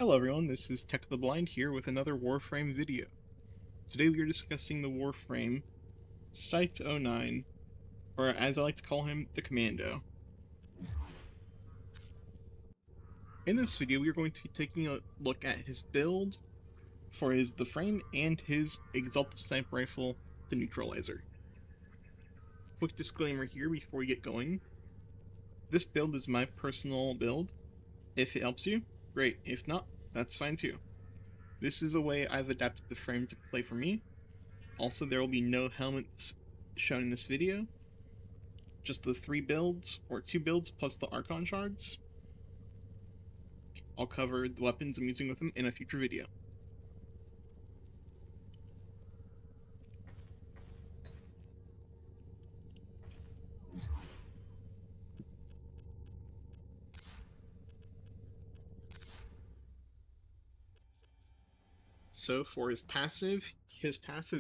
Hello everyone, this is Tech the Blind here with another Warframe video. Today we are discussing the Warframe Cyte-09, or as I like to call him, the Commando. In this video we are going to be taking a look at his build for the frame and his Exalted Sniper Rifle, the Neutralizer. Quick disclaimer here before we get going. This build is my personal build. If it helps you, great. If not, that's fine too. This is a way I've adapted the frame to play for me. Also, there will be no helmets shown in this video. Just the 3 builds, or 2 builds, plus the Archon shards. I'll cover the weapons I'm using with them in a future video. So for his passive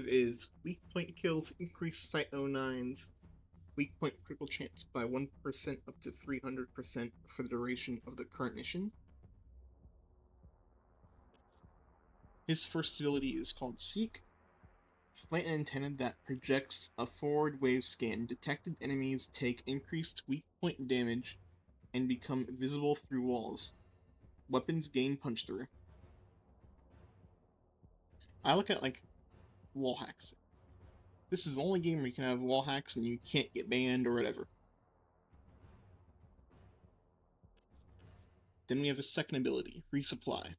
is weak point kills increase Cyte-09's weak point critical chance by 1% up to 300% for the duration of the current mission. His first ability is called Seek. Plant an antenna that projects a forward wave scan. Detected enemies take increased weak point damage and become visible through walls. Weapons gain punch through. I look at like wall hacks. This is the only game where you can have wall hacks and you can't get banned or whatever. Then we have a second ability, Resupply.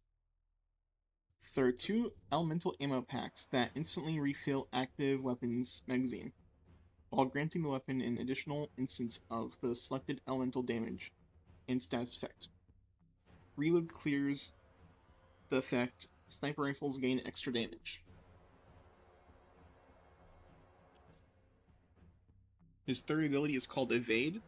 There are 2 elemental ammo packs that instantly refill active weapons magazine, while granting the weapon an additional instance of the selected elemental damage and status effect. Reload clears the effect. Sniper rifles gain extra damage. His third ability is called Evade.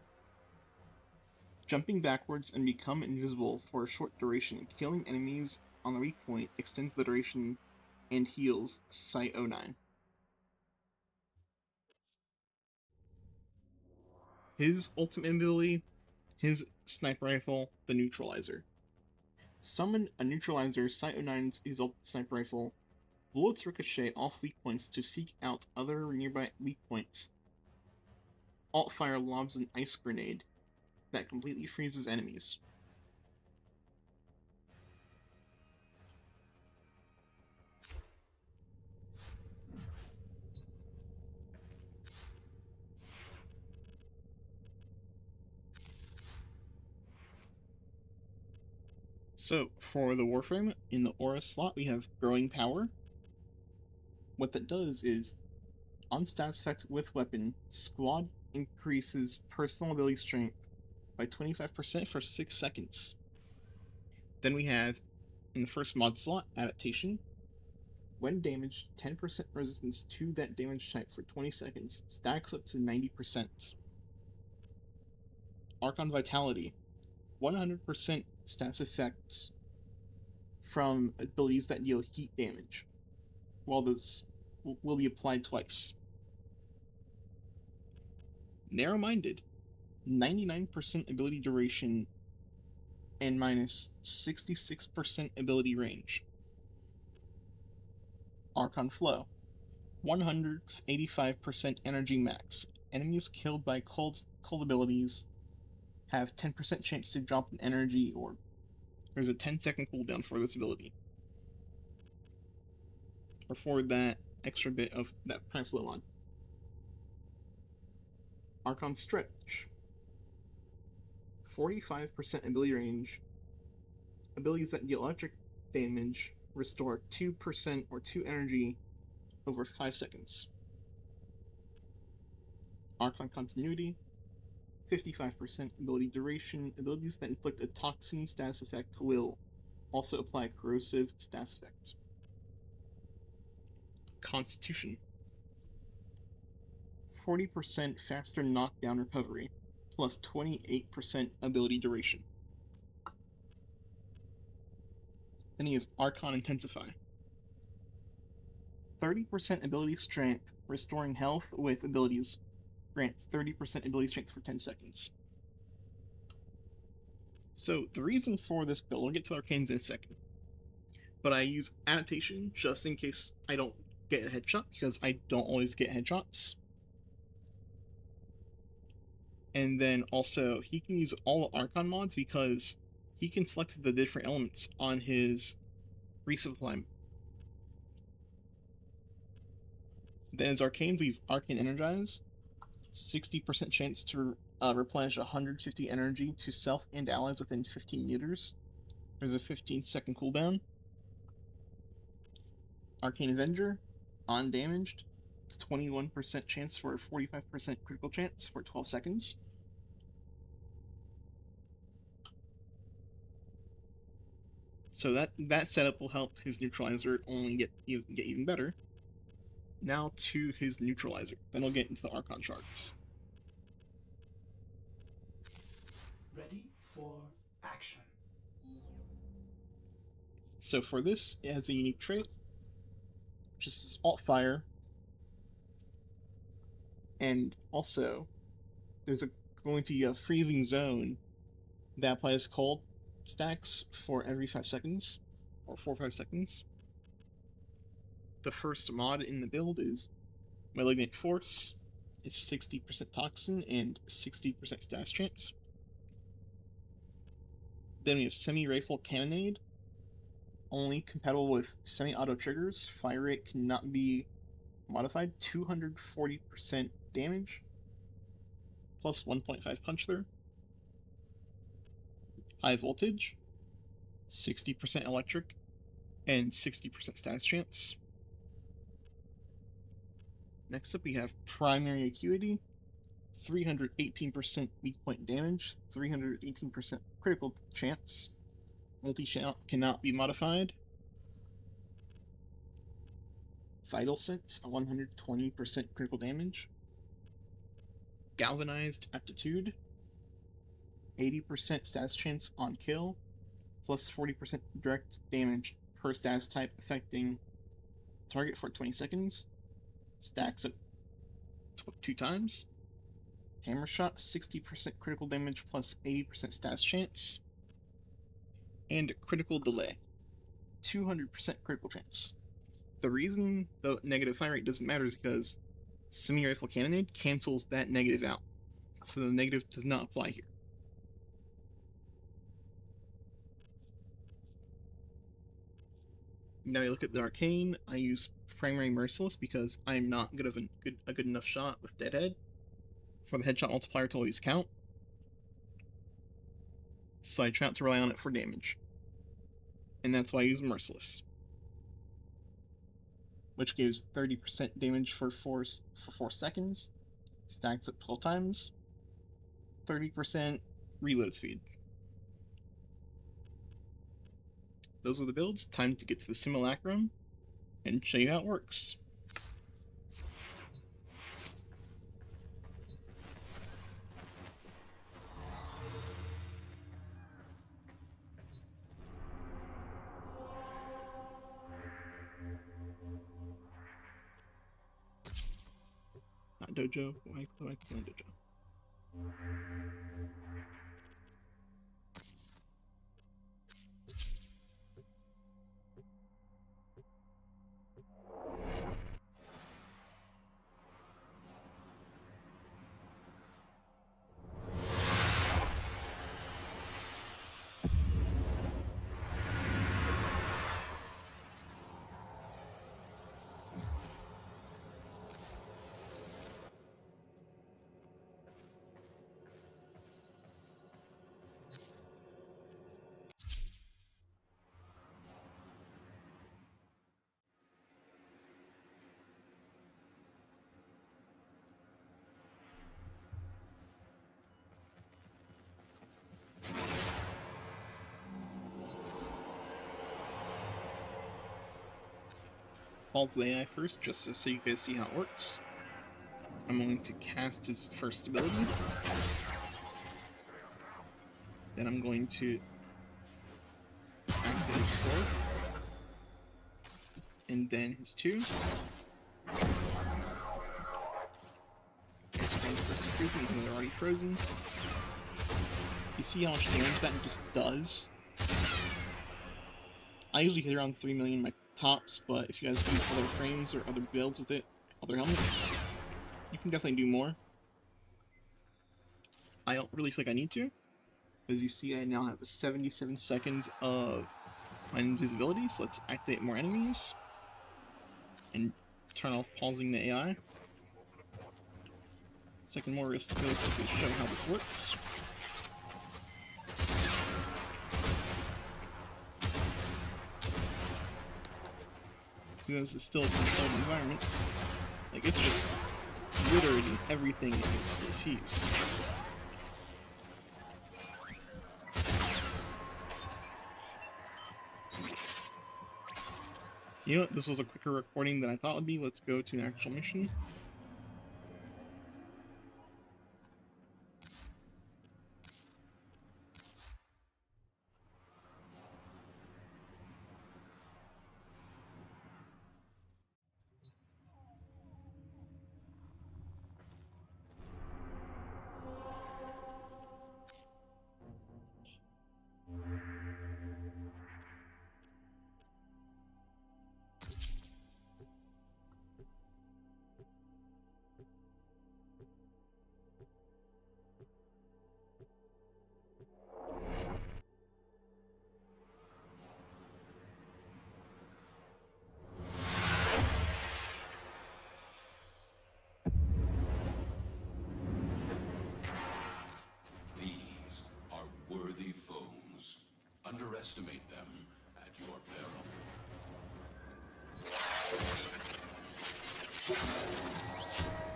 Jumping backwards and become invisible for a short duration. Killing enemies on the weak point extends the duration and heals Cyte-09. His ultimate ability, his sniper rifle, the Neutralizer. Summon a Neutralizer, Cyte-09's Exalted Sniper Rifle. Bullets ricochet off weak points to seek out other nearby weak points. Alt-fire lobs an ice grenade that completely freezes enemies. So, for the Warframe, in the Aura slot, we have Growing Power. What that does is, on status effect with weapon, Squad increases personal ability strength by 25% for 6 seconds. Then we have, in the first mod slot, Adaptation. When damaged, 10% resistance to that damage type for 20 seconds, stacks up to 90%. Archon Vitality. 100% status effects from abilities that deal heat damage, while this will be applied twice. Narrow-minded. 99% ability duration and minus 66% ability range. Archon Flow. 185% energy max. Enemies killed by cold abilities have 10% chance to drop in energy, or there's a 10-second cooldown for this ability. Or for that extra bit of that Prime Flow on. Archon Stretch. 45% ability range. Abilities that deal electric damage restore 2% or 2 energy over 5 seconds. Archon Continuity. 55% ability duration. Abilities that inflict a toxin status effect will also apply corrosive status effect. Constitution. 40% faster knockdown recovery, plus 28% ability duration. Then you have Archon Intensify. 30% ability strength, restoring health with abilities. Grants 30% ability strength for 10 seconds. So, the reason for this build, we'll get to the arcanes in a second. but I use adaptation just in case I don't get a headshot, because I don't always get headshots. And then also, he can use all the Archon mods because he can select the different elements on his resupply. Then as Arcanes, we have Arcane Energize, 60% chance to replenish 150 energy to self and allies within 15 meters. There's a 15-second cooldown. Arcane Avenger, undamaged. It's 21% chance for a 45% critical chance for 12 seconds. So that setup will help his neutralizer only get even better. Now to his neutralizer. Then we'll get into the Archon shards. Ready for action. So for this, it has a unique trait, which is alt fire. And also, there's going to be a freezing zone that applies cold stacks for every 5 seconds, or 4 or 5 seconds. The first mod in the build is Malignant Force. It's 60% Toxin and 60% status chance. Then we have Semi-Rifle Cannonade, only compatible with semi-auto triggers. Fire rate cannot be modified. 240% damage, plus 1.5 punch through. High voltage, 60% electric, and 60% status chance. Next up, we have Primary Acuity, 318% weak point damage, 318% critical chance. Multi-shot cannot be modified. Vital Sense, 120% critical damage. Galvanized Aptitude, 80% status chance on kill, plus 40% direct damage per status type affecting target for 20 seconds. Stacks up 2 times. Hammer Shot, 60% critical damage plus 80% status chance. And Critical Delay, 200% critical chance. The reason the negative fire rate doesn't matter is because Semi-Rifle Cannonade cancels that negative out, so the negative does not apply here. Now you look at the Arcane. I use Primary Merciless because I'm not a good enough shot with Deadhead for the headshot multiplier to always count, so I try not to rely on it for damage, and that's why I use Merciless, which gives 30% damage for 4 seconds, stacks up 12 times, 30% reload speed. Those are the builds. Time to get to the simulacrum and show you how it works. Not dojo. Why dojo? Pause the AI first, just so you guys see how it works. I'm going to cast his first ability. Then I'm going to activate his fourth. And then his 2. He's going to first freeze me even though they're already frozen. You see how much damage that just does? I usually hit around 3 million in my tops, but if you guys use other frames or other builds with it, other helmets, you can definitely do more. I don't really feel like I need to. As you see, I now have 77 seconds of my invisibility, so let's activate more enemies and turn off pausing the AI. Second more risk to go so we can show how this works. This is still a controlled environment. Like, it's just littered in everything it sees. You know what? This was a quicker recording than I thought it would be. Let's go to an actual mission. Underestimate them at your peril.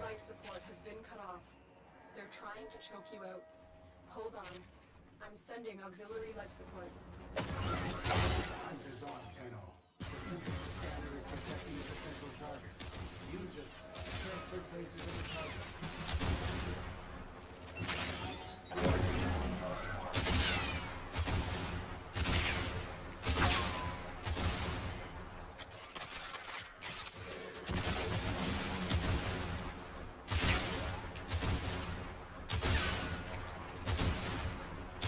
Life support has been cut off. They're trying to choke you out. Hold on. I'm sending auxiliary life support. Hunt is on, Tenno. The synthesis scanner is detecting a potential target. Use it to search for traces of the target.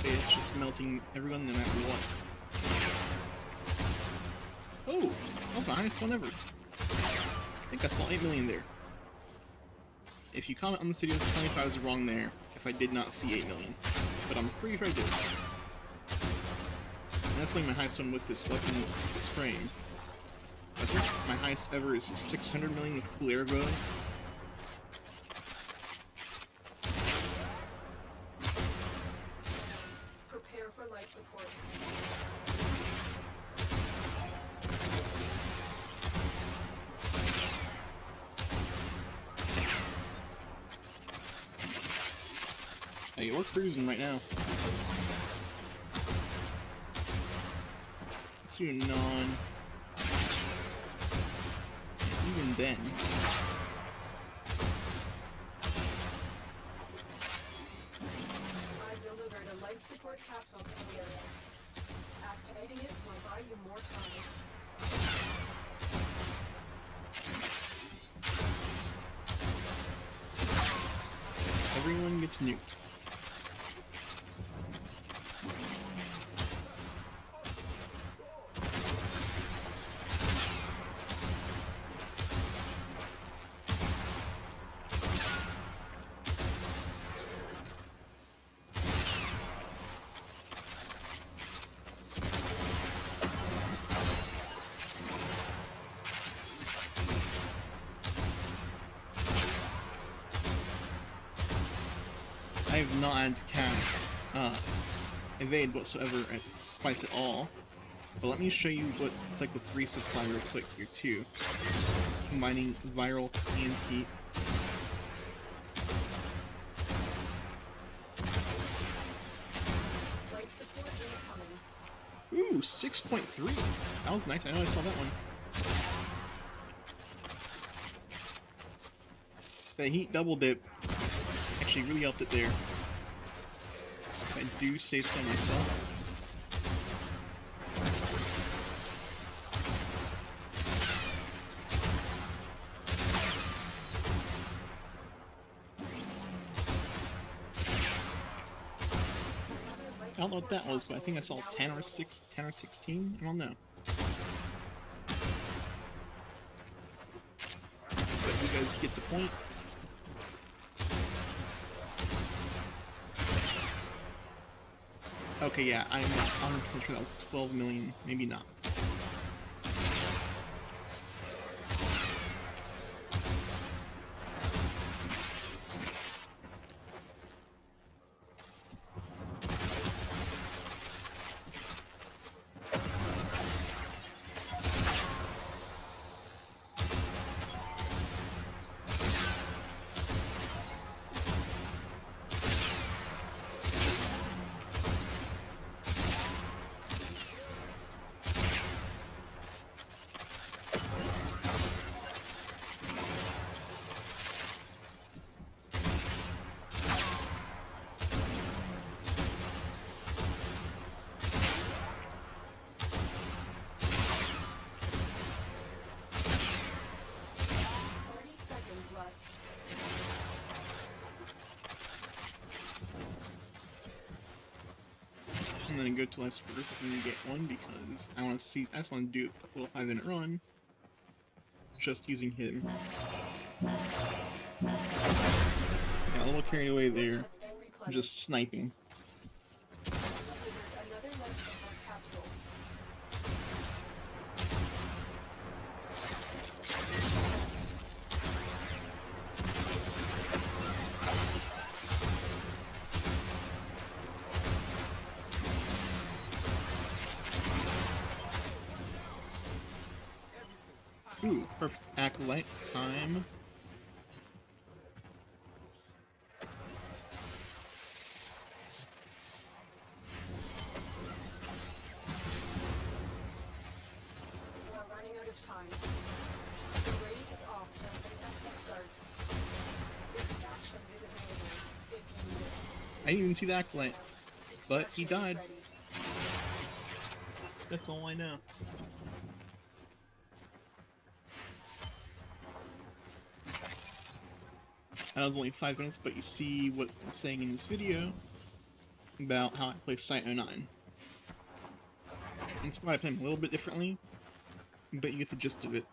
It's just melting everyone no matter what. Oh! That was the highest one ever. I think I saw 8 million there. If you comment on this video, tell me if I was wrong there, if I did not see 8 million. But I'm pretty sure I did. And that's like my highest one with this weapon, this frame. I think my highest ever is 600 million with Cool Air Bow. Prepare for life support. Hey, we're cruising right now. Let's do a non. Even then. I've delivered a life support capsule to the area. Activating it will buy you more time. Everyone gets nuked. I have not had to cast evade whatsoever at twice at all. But let me show you what it's like with resupply real quick here too. Combining viral and heat. Life support incoming. Ooh, 6.3. That was nice. I know I saw that one. The heat double dip actually really helped it there. If I do say so myself. I don't know what that was, but I think I saw 10 or 16. I don't know. guys get the point. Okay, yeah, I'm not 100% sure that was 12 million. Maybe not. And then go to life support when you get one, because I want to see. I just want to do a little 5-minute run, just using him. Got a little carried away there, just sniping. Another life support capsule. Ooh, perfect acolyte time. We're running out of time. The raid is off to a successful start. Extraction is available if you need it. I didn't even see the acolyte, but he Extraction is died. ready. That's all I know. That was only 5 minutes, but you see what I'm saying in this video about how I play Cyte-09. And Squad I play him a little bit differently, but you get the gist of it.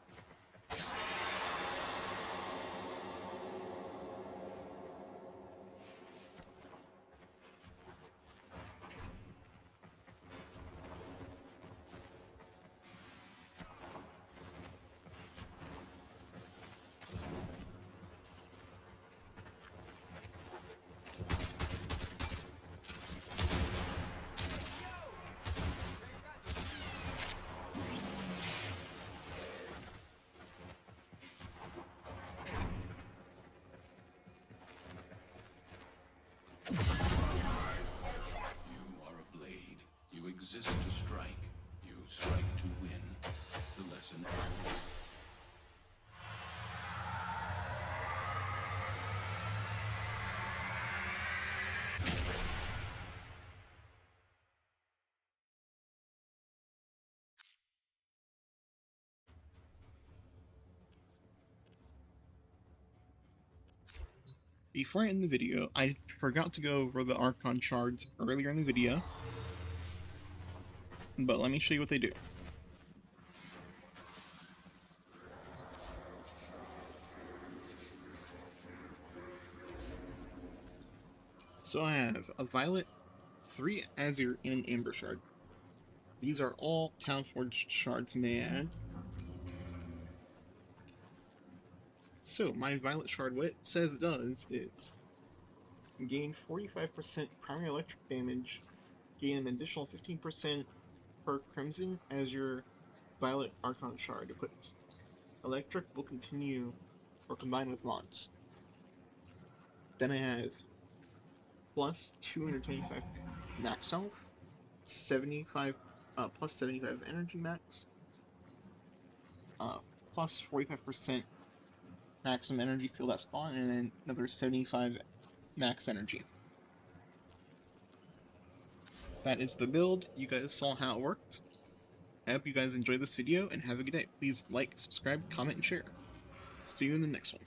You are a blade. You exist to strike. You strike to win. The lesson ends. Before I end the video, I forgot to go over the Archon shards earlier in the video, but let me show you what they do. So I have a Violet, 3 Azure, and an Amber shard. These are all Townforged shards, may I add. So my Violet shard, what it says it does is gain 45% primary electric damage, gain an additional 15% per Crimson as your Violet Archon shard equipped. Electric will continue or combine with mods. Then I have plus 225 max health, 75 plus 75 energy max, plus 45% maximum energy field at spawn, and then another 75 max energy. That is the build. You guys saw how it worked. I hope you guys enjoyed this video and have a good day. Please like, subscribe, comment, and share. See you in the next one.